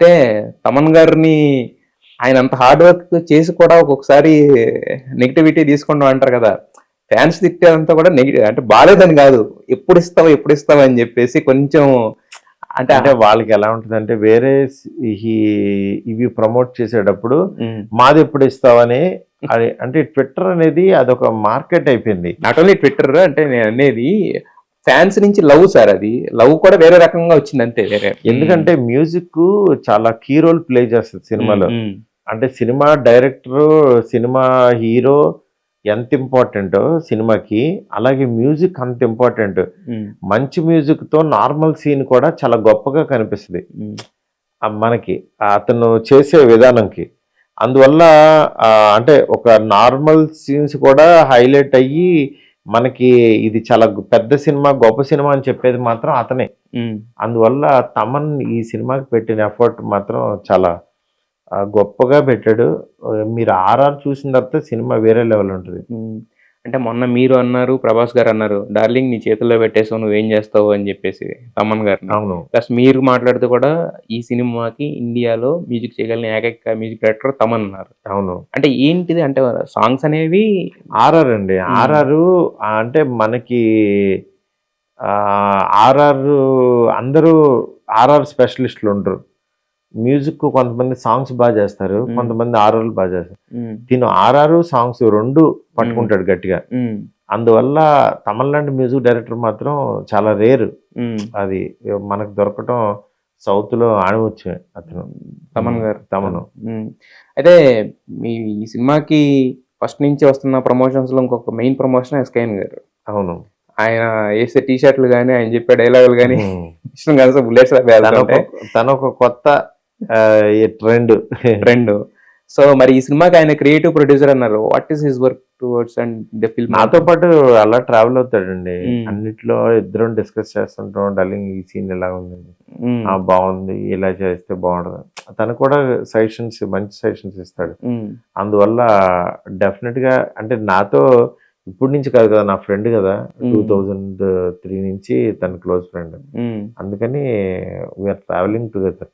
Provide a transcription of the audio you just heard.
అయితే తమన్ గారిని ఆయన అంత హార్డ్ వర్క్ చేసి కూడా ఒక్కొక్కసారి నెగిటివిటీ తీసుకుంటాం అంటారు కదా. ఫ్యాన్స్ తిట్టేదంతా కూడా నెగిటివ్ అంటే బాలేదని కాదు, ఎప్పుడు ఇస్తావా అని చెప్పేసి కొంచెం అంటే అంటే వాళ్ళకి ఎలా ఉంటుందంటే వేరే ఇవి ప్రమోట్ చేసేటప్పుడు మాది ఎప్పుడు ఇస్తావని అది అంటే ట్విట్టర్ అనేది అదొక మార్కెట్ అయిపోయింది. నాట్ ఓన్లీ ట్విట్టర్, అంటే నేను అనేది ఫ్యాన్స్ నుంచి లవ్ సార్, అది లవ్ కూడా వేరే రకంగా వచ్చింది అంతే. వేరే ఎందుకంటే మ్యూజిక్ చాలా కీ రోల్ ప్లే చేస్తుంది సినిమాలో. అంటే సినిమా డైరెక్టర్, సినిమా హీరో ఎంత ఇంపార్టెంటో సినిమాకి, అలాగే మ్యూజిక్ అంత ఇంపార్టెంట్. మంచి మ్యూజిక్ తో నార్మల్ సీన్ కూడా చాలా గొప్పగా కనిపిస్తుంది మనకి అతను చేసే విధానంకి. అందువల్ల అంటే ఒక నార్మల్ సీన్స్ కూడా హైలైట్ అయ్యి మనకి ఇది చాలా పెద్ద సినిమా, గొప్ప సినిమా అని చెప్పేది మాత్రం అతనే. అందువల్ల తమన్ ఈ సినిమాకి పెట్టిన ఎఫర్ట్ మాత్రం చాలా గొప్పగా పెట్టాడు. మీరు ఆర్ఆర్ చూసిన తర్వాత సినిమా వేరే లెవెల్ ఉంటుంది. అంటే మొన్న మీరు అన్నారు, ప్రభాస్ గారు అన్నారు, డార్లింగ్ నీ చేతుల్లో పెట్టేసావు నువ్వేం చేస్తావు అని చెప్పేసి తమన్ గారు. అవును, ప్లస్ మీరు మాట్లాడుతూ కూడా ఈ సినిమాకి ఇండియాలో మ్యూజిక్ చేయగలిగిన ఏకైక మ్యూజిక్ డైరెక్టర్ తమన్ అన్నారు. అవును. అంటే ఏంటిది అంటే సాంగ్స్ అనేవి ఆర్ఆర్ అండి. ఆర్ఆర్ అంటే మనకి ఆర్ఆర్ అందరూ ఆర్ఆర్ స్పెషలిస్టులు ఉండరు. మ్యూజిక్ కొంతమంది సాంగ్స్ బాగా చేస్తారు, కొంతమంది ఆర్ఆర్ బాగా చేస్తారు. తిను ఆర్ఆర్ సాంగ్స్ రెండు పట్టుకుంటాడు గట్టిగా. అందువల్ల తమిళనాడు మ్యూజిక్ డైరెక్టర్ మాత్రం చాలా రేరు. అది మనకు దొరకటం సౌత్ లో ఆడవచ్చు అతను తమన్ గారు. తమను అయితే మీ ఈ సినిమాకి ఫస్ట్ నుంచి వస్తున్న ప్రమోషన్స్ లో ఇంకొక మెయిన్ ప్రమోషన్ ఎస్కేఎన్ గారు. అవును, ఆయన వేసే టీ షర్ట్లు కానీ, ఆయన చెప్పే డైలాగులు కానీ ఇష్టం కాదు. బుల్లెట్స్ తన ఒక కొత్త ట్రెండ్. సో మరి ఈ సినిమాకి ఆయన క్రియేటివ్ ప్రొడ్యూసర్ అన్నారు. What is his work towards and the film? నాతో పాటు అలా ట్రావెల్ అవుతాడండి అన్నిట్లో. ఇద్దరం డిస్కస్ చేస్తుంటాం. డార్లింగ్ ఈ సీన్ ఎలా ఉంది, బాగుంది, ఇలా చేస్తే బాగుండదు. తను కూడా సజెషన్స్, మంచి సజెషన్స్ ఇస్తాడు. అందువల్ల డెఫినెట్ గా అంటే నాతో ఇప్పటి నుంచి కాదు కదా, నా ఫ్రెండ్ కదా, 2003 నుంచి తన క్లోజ్ ఫ్రెండ్. అందుకని వీఆర్ ట్రావెలింగ్ టుగెదర్.